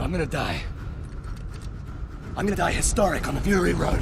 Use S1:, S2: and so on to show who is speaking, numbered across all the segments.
S1: I'm gonna die. I'm gonna die historic on the Fury Road.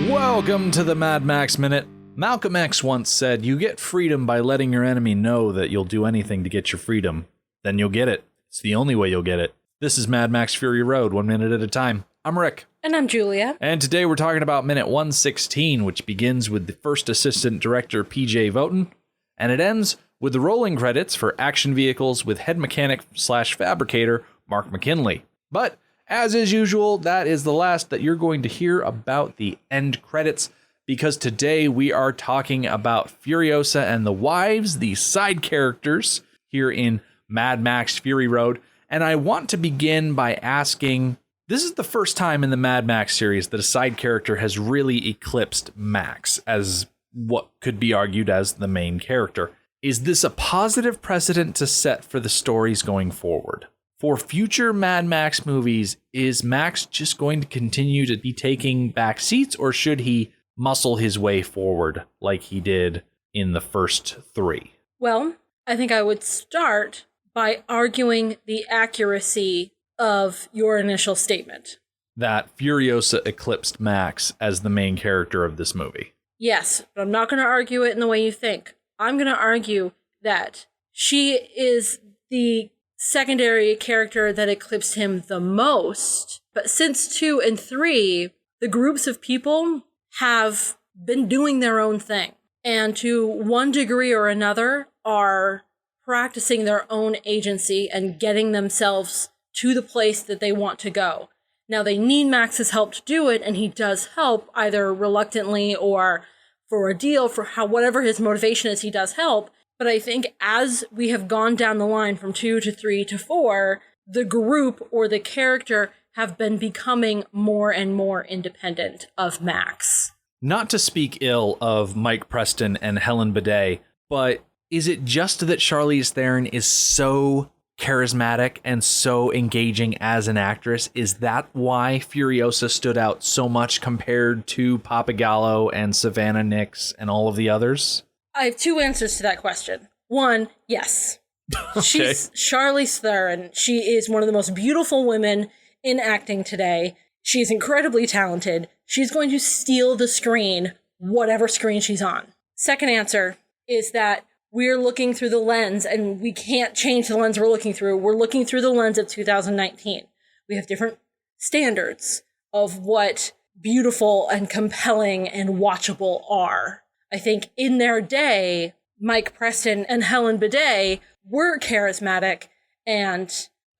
S2: Welcome to the Mad Max Minute. Malcolm X once said, "You get freedom by letting your enemy know that you'll do anything to get your freedom. Then you'll get it. It's the only way you'll get it." This is Mad Max Fury Road, 1 minute at a time. I'm Rick.
S3: And I'm Julia.
S2: And today we're talking about minute 116, which begins with the first assistant director, PJ Voten, and it ends with the rolling credits for action vehicles with head mechanic / fabricator Mark McKinley. But as is usual, that is the last that you're going to hear about the end credits, because today we are talking about Furiosa and the wives, the side characters here in Mad Max Fury Road. And I want to begin by asking, this is the first time in the Mad Max series that a side character has really eclipsed Max as what could be argued as the main character. Is this a positive precedent to set for the stories going forward? For future Mad Max movies, is Max just going to continue to be taking back seats, or should he muscle his way forward like he did in the first three?
S3: Well, I think I would start by arguing the accuracy of your initial statement.
S2: That Furiosa eclipsed Max as the main character of this movie.
S3: Yes, but I'm not going to argue it in the way you think. I'm going to argue that she is the secondary character that eclipsed him the most. But since 2 and 3, the groups of people have been doing their own thing, and to one degree or another are practicing their own agency and getting themselves to the place that they want to go. Now, they need Max's help to do it, and he does help, either reluctantly or for a deal, for whatever his motivation is, he does help. But I think as we have gone down the line from 2 to 3 to 4, the group or the character have been becoming more and more independent of Max.
S2: Not to speak ill of Mike Preston and Helen Bidet, but is it just that Charlize Theron is so charismatic and so engaging as an actress? Is that why Furiosa stood out so much compared to Pappagallo and Savannah Nix and all of the others?
S3: I have 2 answers to that question. One, yes.
S2: Okay.
S3: She's Charlize Theron. She is one of the most beautiful women in acting today. She's incredibly talented. She's going to steal the screen, whatever screen she's on. Second answer is that we're looking through the lens, and we can't change the lens we're looking through. We're looking through the lens of 2019. We have different standards of what beautiful and compelling and watchable are. I think in their day, Mike Preston and Helen Bidet were charismatic and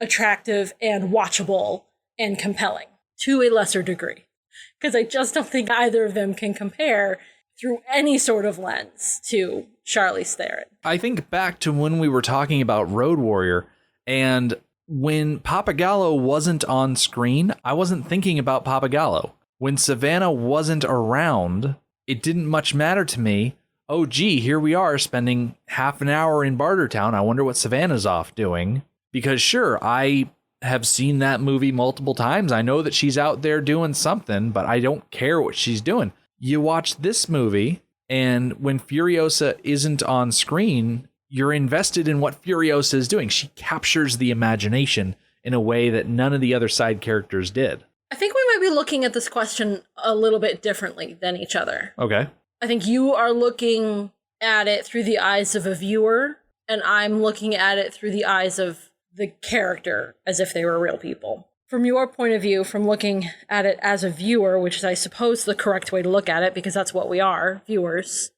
S3: attractive and watchable and compelling to a lesser degree. Because I just don't think either of them can compare through any sort of lens to Charlize Theron.
S2: I think back to when we were talking about Road Warrior, and when Pappagallo wasn't on screen, I wasn't thinking about Pappagallo. When Savannah wasn't around, it didn't much matter to me. Oh, gee, here we are spending half an hour in Bartertown. I wonder what Savannah's off doing. Because sure, I have seen that movie multiple times. I know that she's out there doing something, but I don't care what she's doing. You watch this movie, and when Furiosa isn't on screen, you're invested in what Furiosa is doing. She captures the imagination in a way that none of the other side characters did.
S3: I think we might be looking at this question a little bit differently than each other.
S2: Okay.
S3: I think you are looking at it through the eyes of a viewer, and I'm looking at it through the eyes of the character as if they were real people. From your point of view, from looking at it as a viewer, which is, I suppose, the correct way to look at it, because that's what we are, viewers,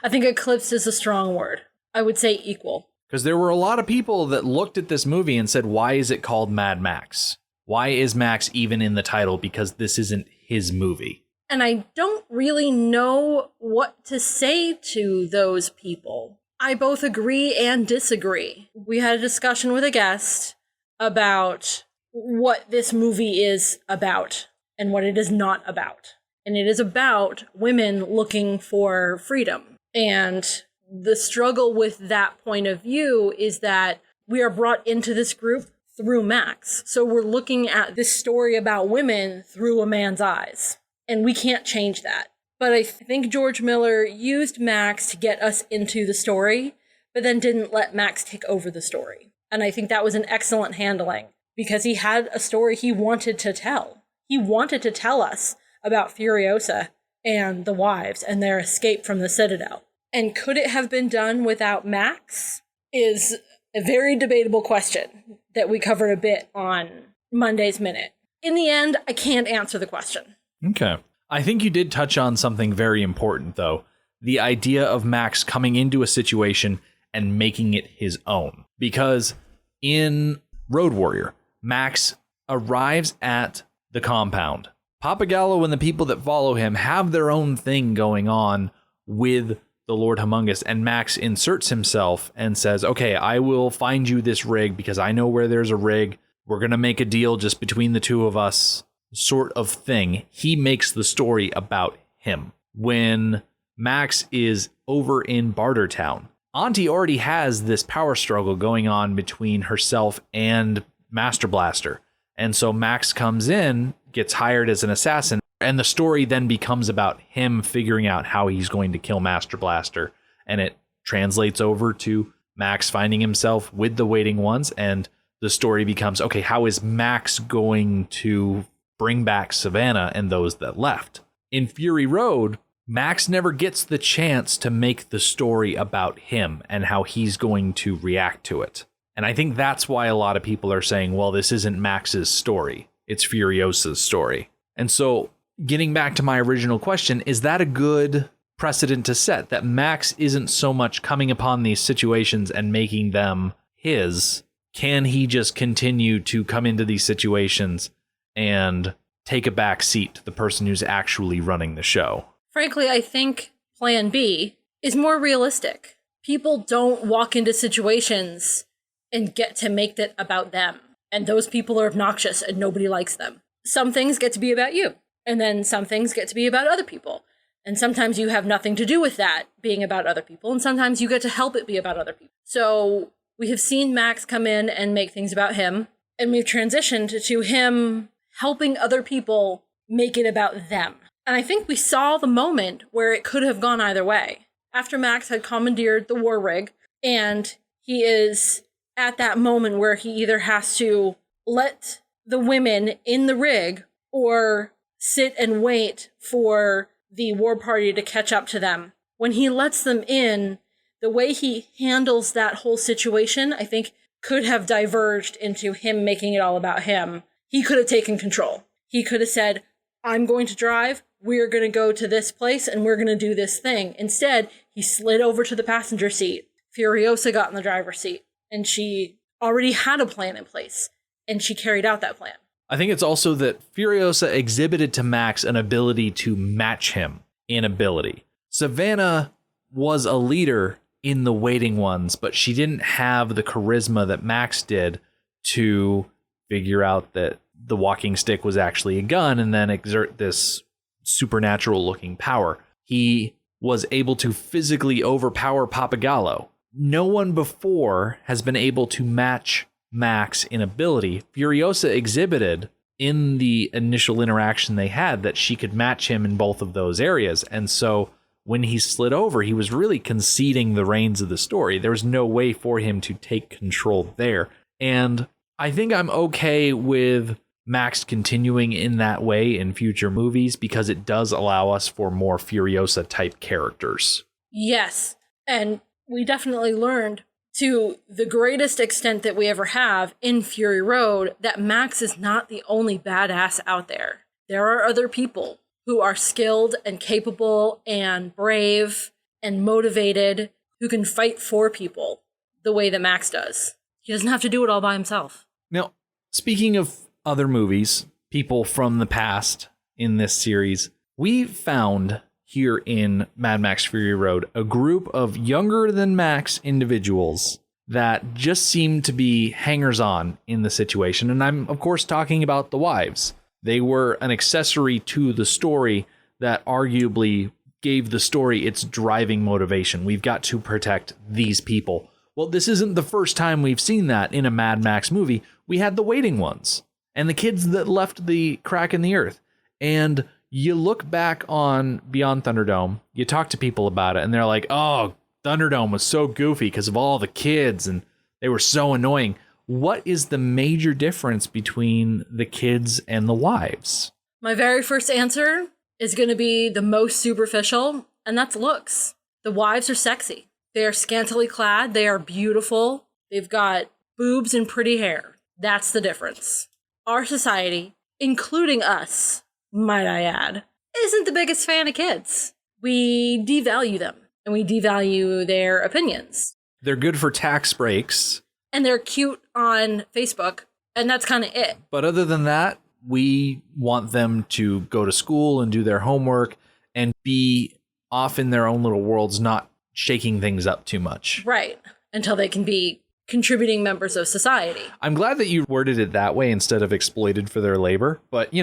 S3: I think eclipse is a strong word. I would say equal.
S2: Because there were a lot of people that looked at this movie and said, why is it called Mad Max? Why is Max even in the title? Because this isn't his movie.
S3: And I don't really know what to say to those people. I both agree and disagree. We had a discussion with a guest about what this movie is about and what it is not about. And it is about women looking for freedom. And the struggle with that point of view is that we are brought into this group through Max. So we're looking at this story about women through a man's eyes. And we can't change that. But I think George Miller used Max to get us into the story, but then didn't let Max take over the story. And I think that was an excellent handling, because he had a story he wanted to tell. He wanted to tell us about Furiosa and the wives and their escape from the Citadel. And could it have been done without Max? Is a very debatable question that we covered a bit on Monday's Minute. In the end, I can't answer the question.
S2: Okay. I think you did touch on something very important, though. The idea of Max coming into a situation and making it his own. Because in Road Warrior, Max arrives at the compound. Papagallo and the people that follow him have their own thing going on with the Lord Humongous, and Max inserts himself and says, okay, I will find you this rig because I know where there's a rig. We're going to make a deal just between the two of us, sort of thing. He makes the story about him. When Max is over in Bartertown, Auntie already has this power struggle going on between herself and Master Blaster. And so Max comes in, gets hired as an assassin, and the story then becomes about him figuring out how he's going to kill Master Blaster. And it translates over to Max finding himself with the Waiting Ones, and the story becomes, okay, how is Max going to bring back Savannah and those that left? In Fury Road, Max never gets the chance to make the story about him and how he's going to react to it. And I think that's why a lot of people are saying, well, this isn't Max's story. It's Furiosa's story. And so getting back to my original question, is that a good precedent to set, that Max isn't so much coming upon these situations and making them his? Can he just continue to come into these situations and take a back seat to the person who's actually running the show?
S3: Frankly, I think Plan B is more realistic. People don't walk into situations and get to make it about them. And those people are obnoxious and nobody likes them. Some things get to be about you. And then some things get to be about other people. And sometimes you have nothing to do with that being about other people. And sometimes you get to help it be about other people. So we have seen Max come in and make things about him. And we've transitioned to him helping other people make it about them. And I think we saw the moment where it could have gone either way. After Max had commandeered the war rig, and he is at that moment where he either has to let the women in the rig or sit and wait for the war party to catch up to them. When he lets them in, the way he handles that whole situation, I think, could have diverged into him making it all about him. He could have taken control. He could have said, I'm going to drive, we're going to go to this place, and we're going to do this thing. Instead, he slid over to the passenger seat. Furiosa got in the driver's seat, and she already had a plan in place, and she carried out that plan.
S2: I think it's also that Furiosa exhibited to Max an ability to match him in ability. Savannah was a leader in the Waiting Ones, but she didn't have the charisma that Max did to figure out that the walking stick was actually a gun and then exert this supernatural looking power. He was able to physically overpower Papagallo. No one before has been able to match Max in ability. Furiosa exhibited in the initial interaction they had that she could match him in both of those areas. And so when he slid over, he was really conceding the reins of the story. There was no way for him to take control there. And I think I'm okay with Max continuing in that way in future movies because it does allow us for more Furiosa type characters.
S3: Yes. And we definitely learned to the greatest extent that we ever have in Fury Road that Max is not the only badass out there. There are other people who are skilled and capable and brave and motivated who can fight for people the way that Max does. He doesn't have to do it all by himself.
S2: Now, speaking of other movies, people from the past in this series, we found here in Mad Max Fury Road a group of younger than Max individuals that just seemed to be hangers-on in the situation. And I'm, of course, talking about the wives. They were an accessory to the story that arguably gave the story its driving motivation. We've got to protect these people. Well, this isn't the first time we've seen that in a Mad Max movie. We had the waiting ones and the kids that left the crack in the earth. And you look back on Beyond Thunderdome, you talk to people about it, and they're like, oh, Thunderdome was so goofy because of all the kids, and they were so annoying. What is the major difference between the kids and the wives?
S3: My very first answer is going to be the most superficial, and that's looks. The wives are sexy. They are scantily clad. They are beautiful. They've got boobs and pretty hair. That's the difference. Our society, including us, might I add, isn't the biggest fan of kids. We devalue them, and we devalue their opinions.
S2: They're good for tax breaks.
S3: And they're cute on Facebook, and that's kind of it.
S2: But other than that, we want them to go to school and do their homework and be off in their own little worlds, not shaking things up too much.
S3: Right. Until they can be contributing members of society.
S2: I'm glad that you worded it that way instead of exploited for their labor. But,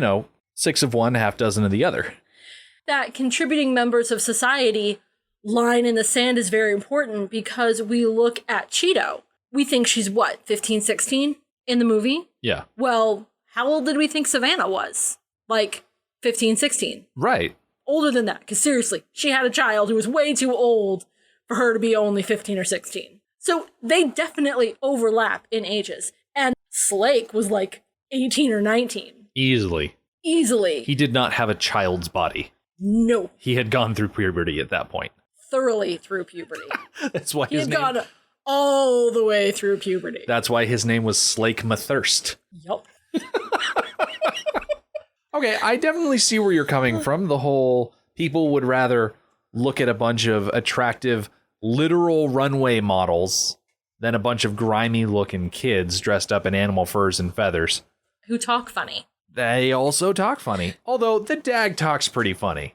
S2: 6 of one, half dozen of the other.
S3: That contributing members of society line in the sand is very important because we look at Cheeto. We think she's 15, 16 in the movie?
S2: Yeah.
S3: Well, how old did we think Savannah was? 15, 16.
S2: Right.
S3: Older than that, because seriously, she had a child who was way too old for her to be only 15 or 16. So they definitely overlap in ages. And Slake was 18 or 19.
S2: Easily.
S3: He
S2: did not have a child's body.
S3: No.
S2: He had gone through puberty at that point.
S3: Thoroughly through puberty.
S2: That's why
S3: he had gone all the way through puberty.
S2: That's why his name was Slake Mathirst.
S3: Yup.
S2: Okay, I definitely see where you're coming from. The whole people would rather look at a bunch of attractive literal runway models than a bunch of grimy looking kids dressed up in animal furs and feathers.
S3: Who talk funny.
S2: They also talk funny. Although the Dag talks pretty funny.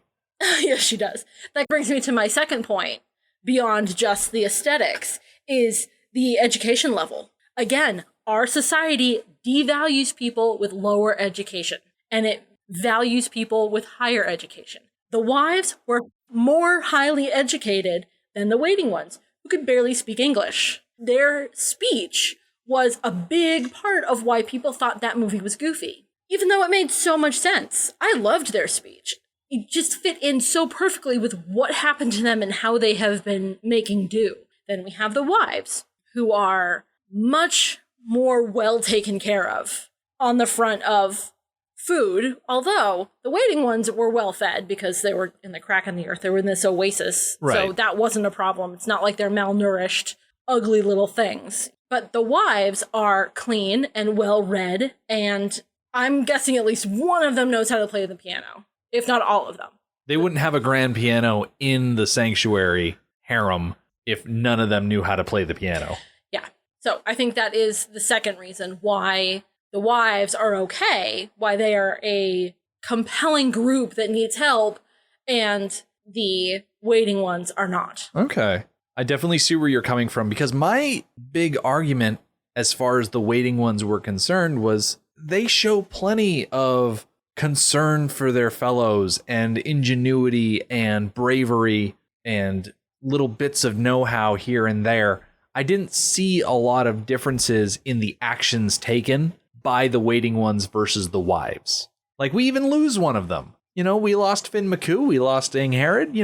S3: Yes, she does. That brings me to my second point. Beyond just the aesthetics is the education level. Again, our society devalues people with lower education, and it values people with higher education. The wives were more highly educated than the waiting ones, who could barely speak English. Their speech was a big part of why people thought that movie was goofy, even though it made so much sense. I loved their speech. It just fit in so perfectly with what happened to them and how they have been making do. Then we have the wives, who are much more well taken care of on the front of food, although the waiting ones were well fed because they were in the crack in the earth. They were in this oasis.
S2: Right.
S3: So that wasn't a problem. It's not like they're malnourished, ugly little things. But the wives are clean and well read, and I'm guessing at least one of them knows how to play the piano, if not all of them.
S2: They wouldn't have a grand piano in the sanctuary harem if none of them knew how to play the piano.
S3: Yeah. So I think that is the second reason why the wives are okay, why they are a compelling group that needs help, and the waiting ones are not.
S2: Okay. I definitely see where you're coming from, because my big argument as far as the waiting ones were concerned was they show plenty of concern for their fellows and ingenuity and bravery and little bits of know-how here and there. I didn't see a lot of differences in the actions taken by the waiting ones versus the wives. We even lose one of them. We lost Finn McCoo, we lost Ing Herod,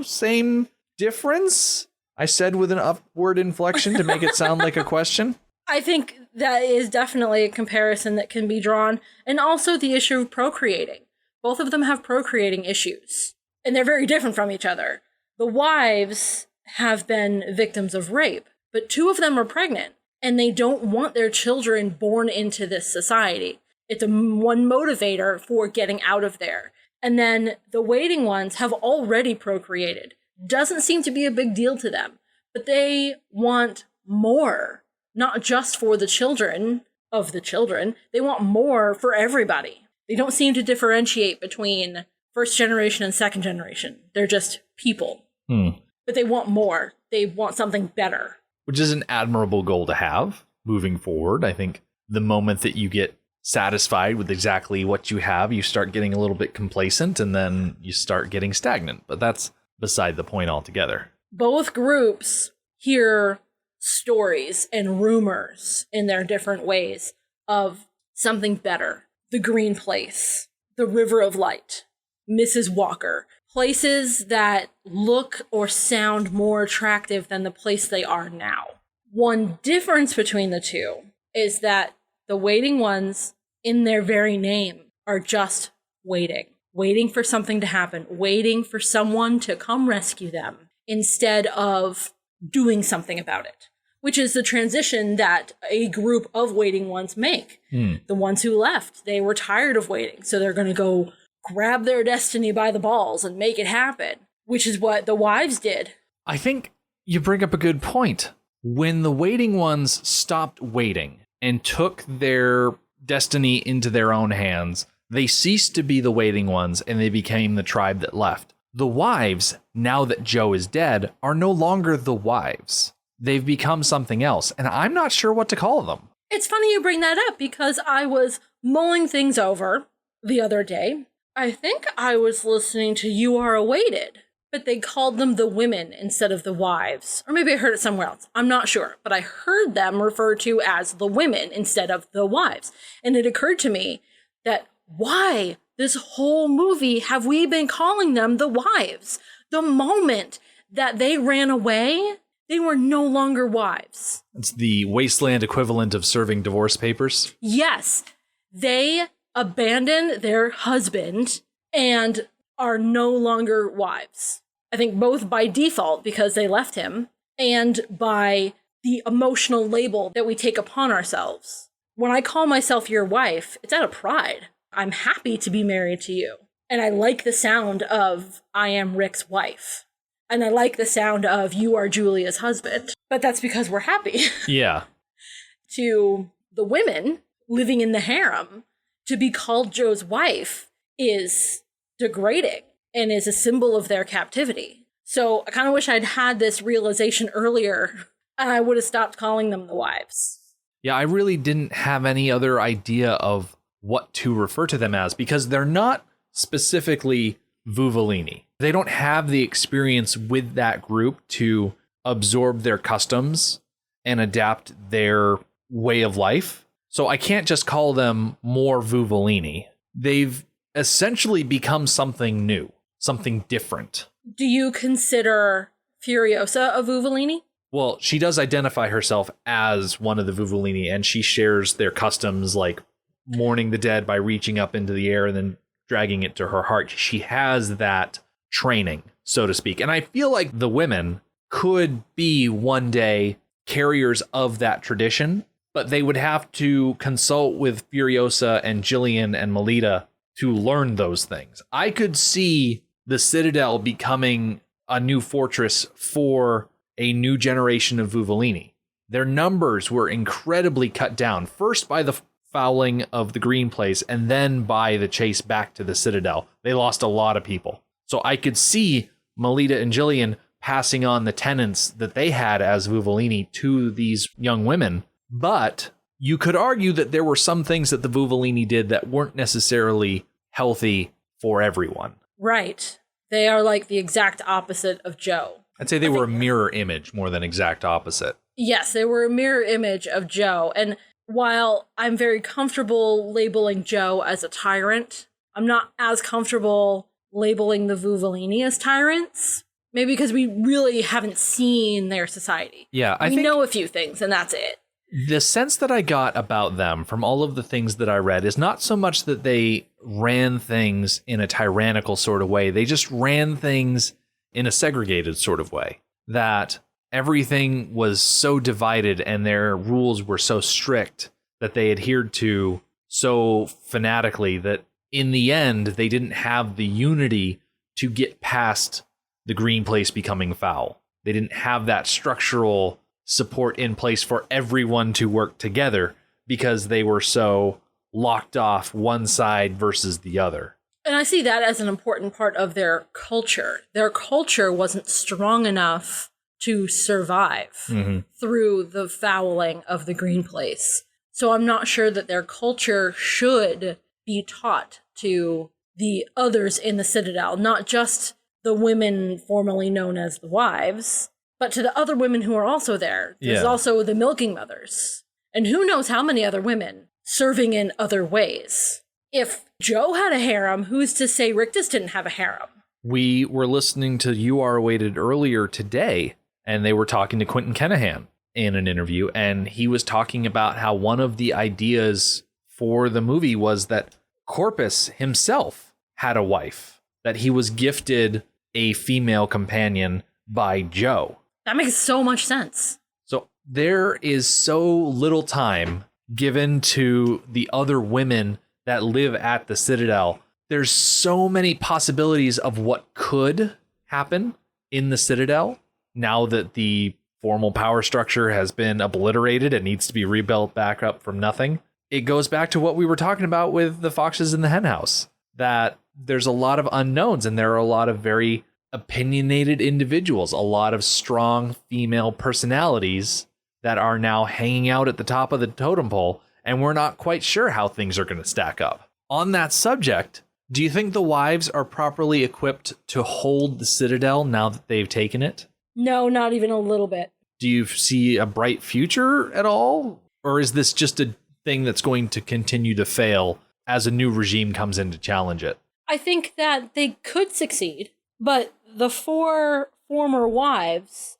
S2: same difference. I said with an upward inflection to make it sound like a question.
S3: I think that is definitely a comparison that can be drawn. And also the issue of procreating. Both of them have procreating issues. And they're very different from each other. The wives have been victims of rape, but 2 of them are pregnant. And they don't want their children born into this society. It's one motivator for getting out of there. And then the waiting ones have already procreated. Doesn't seem to be a big deal to them. But they want more. Not just for the children of the children. They want more for everybody. They don't seem to differentiate between first generation and second generation. They're just people. But they want more. They want something better.
S2: Which is an admirable goal to have moving forward. I think the moment that you get satisfied with exactly what you have, you start getting a little bit complacent, and then you start getting stagnant. But that's beside the point altogether.
S3: Both groups hear stories and rumors in their different ways of something better. The Green Place, the River of Light, Mrs. Walker, places that look or sound more attractive than the place they are now. One difference between the two is that the waiting ones, in their very name, are just waiting for something to happen, waiting for someone to come rescue them instead of doing something about it, which is the transition that a group of waiting ones make. The ones who left, they were tired of waiting, so they're going to go grab their destiny by the balls and make it happen, which is what the wives did.
S2: I think you bring up a good point. When the waiting ones stopped waiting and took their destiny into their own hands, they ceased to be the waiting ones and they became the tribe that left. The wives, now that Joe is dead, are no longer the wives. They've become something else, and I'm not sure what to call them.
S3: It's funny you bring that up because I was mulling things over the other day. I think I was listening to You Are Awaited, but they called them the women instead of the wives. Or maybe I heard it somewhere else. I'm not sure, but I heard them referred to as the women instead of the wives. And it occurred to me that why this whole movie have we been calling them the wives? The moment that they ran away, they were no longer wives.
S2: It's the wasteland equivalent of serving divorce papers.
S3: Yes, they abandoned their husband and are no longer wives. I think both by default because they left him and by the emotional label that we take upon ourselves. When I call myself your wife, it's out of pride. I'm happy to be married to you. And I like the sound of I am Rick's wife. And I like the sound of you are Julia's husband. But that's because we're happy.
S2: Yeah.
S3: To the women living in the harem, to be called Joe's wife is degrading and is a symbol of their captivity. So I kind of wish I'd had this realization earlier and I would have stopped calling them the wives.
S2: Yeah, I really didn't have any other idea of what to refer to them as because they're not specifically Vuvolini. They don't have the experience with that group to absorb their customs and adapt their way of life. So I can't just call them more Vuvolini. They've essentially become something new, something different.
S3: Do you consider Furiosa a Vuvolini?
S2: Well, she does identify herself as one of the Vuvolini, and she shares their customs like mourning the dead by reaching up into the air and then dragging it to her heart. She has that training, so to speak. And I feel like the women could be one day carriers of that tradition, but they would have to consult with Furiosa and Jillian and Melita to learn those things. I could see the Citadel becoming a new fortress for a new generation of Vuvolini. Their numbers were incredibly cut down, first by the fouling of the Green Place and then by the chase back to the Citadel. They lost a lot of people. So I could see Melita and Jillian passing on the tenets that they had as Vuvolini to these young women. But you could argue that there were some things that the Vuvolini did that weren't necessarily healthy for everyone.
S3: Right. They are like the exact opposite of Joe.
S2: I'd say they were a mirror image more than exact opposite.
S3: Yes, they were a mirror image of Joe. And while I'm very comfortable labeling Joe as a tyrant, I'm not as comfortable labeling the Vuvolini as tyrants. Maybe because we really haven't seen their society.
S2: Yeah,
S3: we know a few things, and that's it.
S2: The sense that I got about them from all of the things that I read is not so much that they ran things in a tyrannical sort of way. They just ran things in a segregated sort of way. That everything was so divided and their rules were so strict that they adhered to so fanatically that in the end, they didn't have the unity to get past the Green Place becoming foul. They didn't have that structural support in place for everyone to work together because they were so locked off one side versus the other.
S3: And I see that as an important part of their culture. Their culture wasn't strong enough to survive through the fouling of the Green Place. So I'm not sure that their culture should be taught to the others in the Citadel, not just the women formerly known as the wives, but to the other women who are also there. There's also the milking mothers. And who knows how many other women serving in other ways. If Joe had a harem, who's to say Rictus didn't have a harem?
S2: We were listening to You Are Awaited earlier today, and they were talking to Quentin Kenahan in an interview, and he was talking about how one of the ideas for the movie was that Corpus himself had a wife, that he was gifted a female companion by Joe.
S3: That makes so much sense.
S2: So there is so little time given to the other women that live at the Citadel. There's so many possibilities of what could happen in the Citadel now that the formal power structure has been obliterated and needs to be rebuilt back up from nothing. It goes back to what we were talking about with the foxes in the henhouse, that there's a lot of unknowns and there are a lot of very opinionated individuals, a lot of strong female personalities that are now hanging out at the top of the totem pole, and we're not quite sure how things are going to stack up. On that subject, do you think the wives are properly equipped to hold the Citadel now that they've taken it?
S3: No, not even a little bit.
S2: Do you see a bright future at all? Or is this just a thing that's going to continue to fail as a new regime comes in to challenge it?
S3: I think that they could succeed, but the 4 former wives,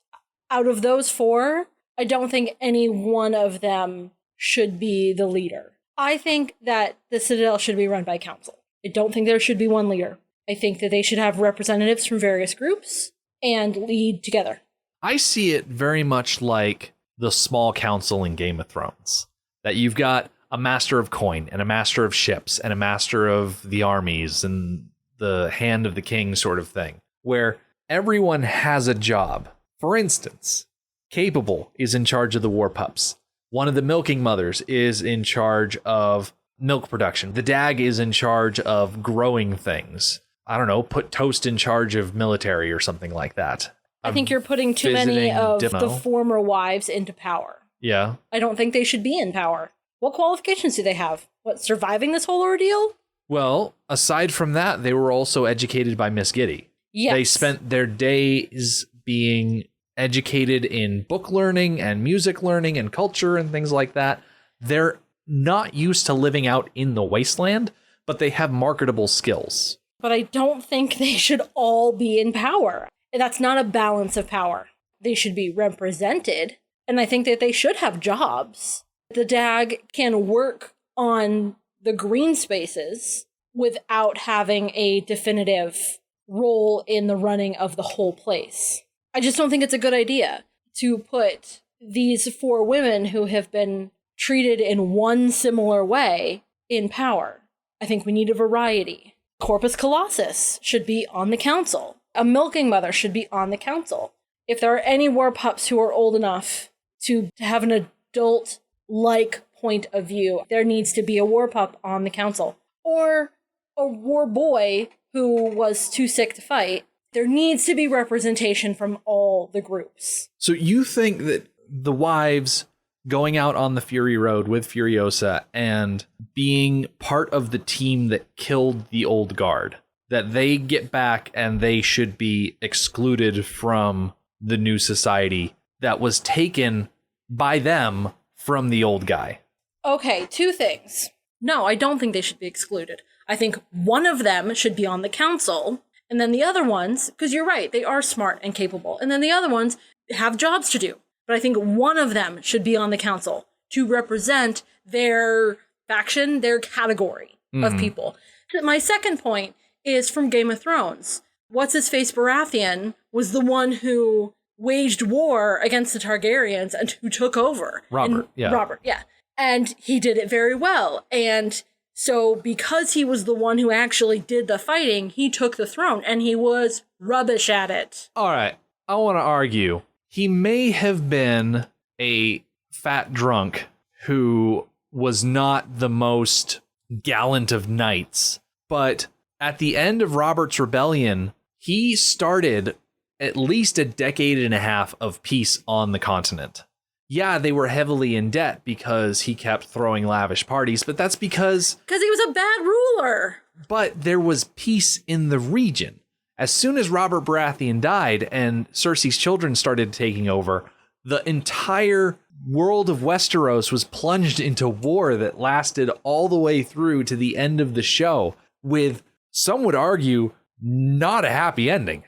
S3: out of those 4, I don't think any one of them should be the leader. I think that the Citadel should be run by council. I don't think there should be one leader. I think that they should have representatives from various groups and lead together.
S2: I see it very much like the small council in Game of Thrones, that you've got a master of coin and a master of ships and a master of the armies and the hand of the king sort of thing, where everyone has a job. For instance, Capable is in charge of the war pups. One of the milking mothers is in charge of milk production. The Dag is in charge of growing things. I don't know, put Toast in charge of military or something like that.
S3: I think you're putting too many of the former wives into power.
S2: Yeah.
S3: I don't think they should be in power. What qualifications do they have? What, surviving this whole ordeal?
S2: Well, aside from that, they were also educated by Miss Giddy.
S3: Yes.
S2: They spent their days being educated in book learning and music learning and culture and things like that. They're not used to living out in the wasteland, but they have marketable skills.
S3: But I don't think they should all be in power. That's not a balance of power. They should be represented, and I think that they should have jobs. The DAG can work on the green spaces without having a definitive role in the running of the whole place. I just don't think it's a good idea to put these 4 women who have been treated in one similar way in power. I think we need a variety. Corpus Colossus should be on the council. A milking mother should be on the council. If there are any war pups who are old enough to have an adult-like point of view, there needs to be a war pup on the council. Or a war boy who was too sick to fight. There needs to be representation from all the groups.
S2: So you think that the wives going out on the Fury Road with Furiosa and being part of the team that killed the old guard, that they get back and they should be excluded from the new society that was taken by them from the old guy?
S3: Okay, 2 things. No, I don't think they should be excluded. I think one of them should be on the council, and then the other ones, because you're right, they are smart and capable, and then the other ones have jobs to do. But I think one of them should be on the council to represent their faction, their category of people. My second point is from Game of Thrones. What's-his-face Baratheon was the one who waged war against the Targaryens and who took over.
S2: Robert, yeah.
S3: And he did it very well. And so because he was the one who actually did the fighting, he took the throne, and he was rubbish at it.
S2: All right, I want to argue. He may have been a fat drunk who was not the most gallant of knights, but at the end of Robert's rebellion, he started at least a decade and a half of peace on the continent. Yeah, they were heavily in debt because he kept throwing lavish parties, but that's because
S3: he was a bad ruler.
S2: But there was peace in the region. as soon as Robert Baratheon died and Cersei's children started taking over, the entire world of Westeros was plunged into war that lasted all the way through to the end of the show, with, some would argue, not a happy ending.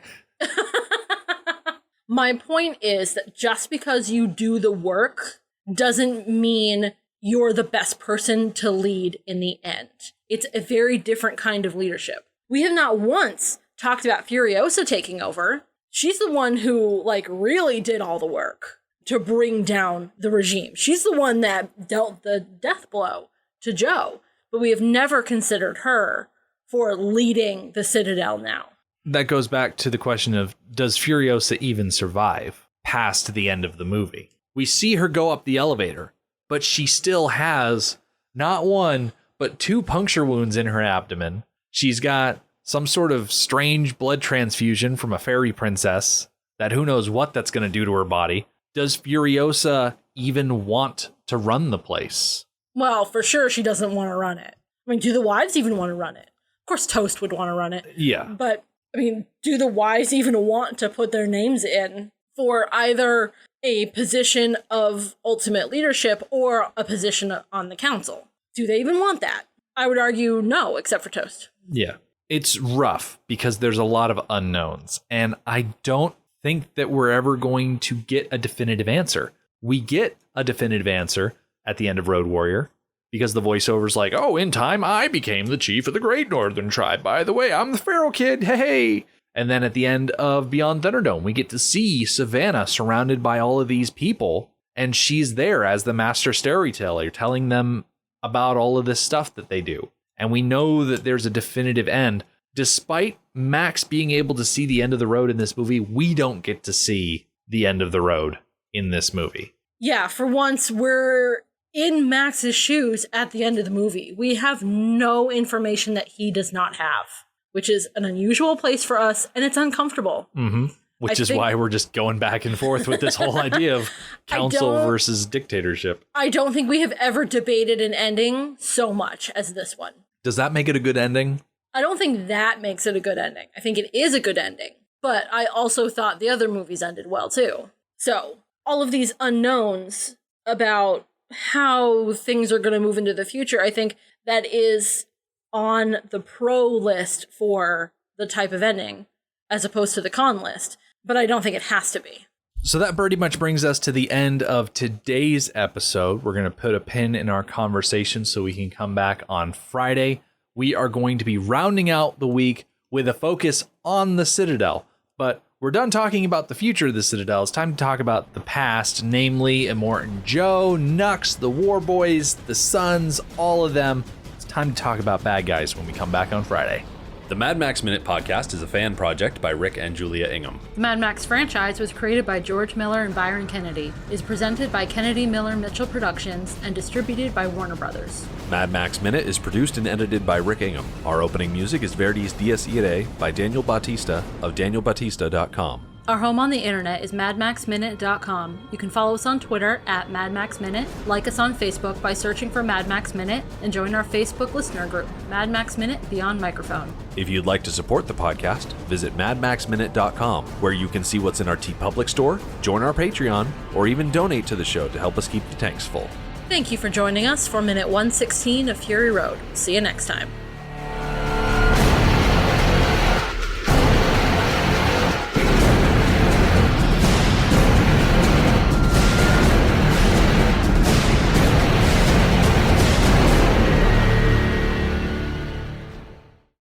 S3: My point is that just because you do the work doesn't mean you're the best person to lead in the end. It's a very different kind of leadership. We have not once talked about Furiosa taking over. She's the one who, like, really did all the work to bring down the regime. She's the one that dealt the death blow to Joe. But we have never considered her for leading the Citadel now.
S2: That goes back to the question of, does Furiosa even survive past the end of the movie? We see her go up the elevator, but she still has not one, but 2 puncture wounds in her abdomen. She's got some sort of strange blood transfusion from a fairy princess that who knows what that's going to do to her body. Does Furiosa even want to run the place?
S3: Well, for sure she doesn't want to run it. I mean, do the wives even want to run it? Of course Toast would want to run it.
S2: Yeah.
S3: But, I mean, do the wives even want to put their names in for either a position of ultimate leadership or a position on the council? Do they even want that? I would argue no, except for Toast.
S2: Yeah. It's rough because there's a lot of unknowns, and I don't think that we're ever going to get a definitive answer. We get a definitive answer at the end of Road Warrior because the voiceover's like, oh, in time, I became the chief of the Great Northern Tribe. By the way, I'm the Feral Kid. Hey. And then at the end of Beyond Thunderdome, we get to see Savannah surrounded by all of these people, and she's there as the master storyteller, telling them about all of this stuff that they do. And we know that there's a definitive end. Despite Max being able to see the end of the road in this movie, we don't get to see the end of the road in this movie.
S3: Yeah, for once, we're in Max's shoes at the end of the movie. We have no information that he does not have, which is an unusual place for us, and it's uncomfortable.
S2: Mm-hmm. Which is why we're just going back and forth with this whole idea of council versus dictatorship. I don't think we have ever debated an ending so much as this one. Does that make it a good ending?
S3: I don't think that makes it a good ending. I think it is a good ending. But I also thought the other movies ended well, too. So, all of these unknowns about how things are going to move into the future, I think that is on the pro list for the type of ending, as opposed to the con list. But I don't think it has to be.
S2: So that pretty much brings us to the end of today's episode. We're going to put a pin in our conversation so we can come back on Friday. We are going to be rounding out the week with a focus on the Citadel. But we're done talking about the future of the Citadel. It's time to talk about the past, namely Immortan Joe, Nux, the War Boys, the Sons, all of them. It's time to talk about bad guys when we come back on Friday.
S4: The Mad Max Minute podcast is a fan project by Rick and Julia Ingham.
S3: The Mad Max franchise was created by George Miller and Byron Kennedy, is presented by Kennedy Miller Mitchell Productions, and distributed by Warner Brothers.
S4: Mad Max Minute is produced and edited by Rick Ingham. Our opening music is Verdi's Dies Irae by Daniel Bautista of danielbautista.com.
S3: Our home on the internet is madmaxminute.com. You can follow us on Twitter at madmaxminute, like us on Facebook by searching for Mad Max Minute, and join our Facebook listener group, Mad Max Minute Beyond Microphone.
S4: If you'd like to support the podcast, visit madmaxminute.com, where you can see what's in our TeePublic store, join our Patreon, or even donate to the show to help us keep the tanks full.
S3: Thank you for joining us for Minute 116 of Fury Road. See you next time.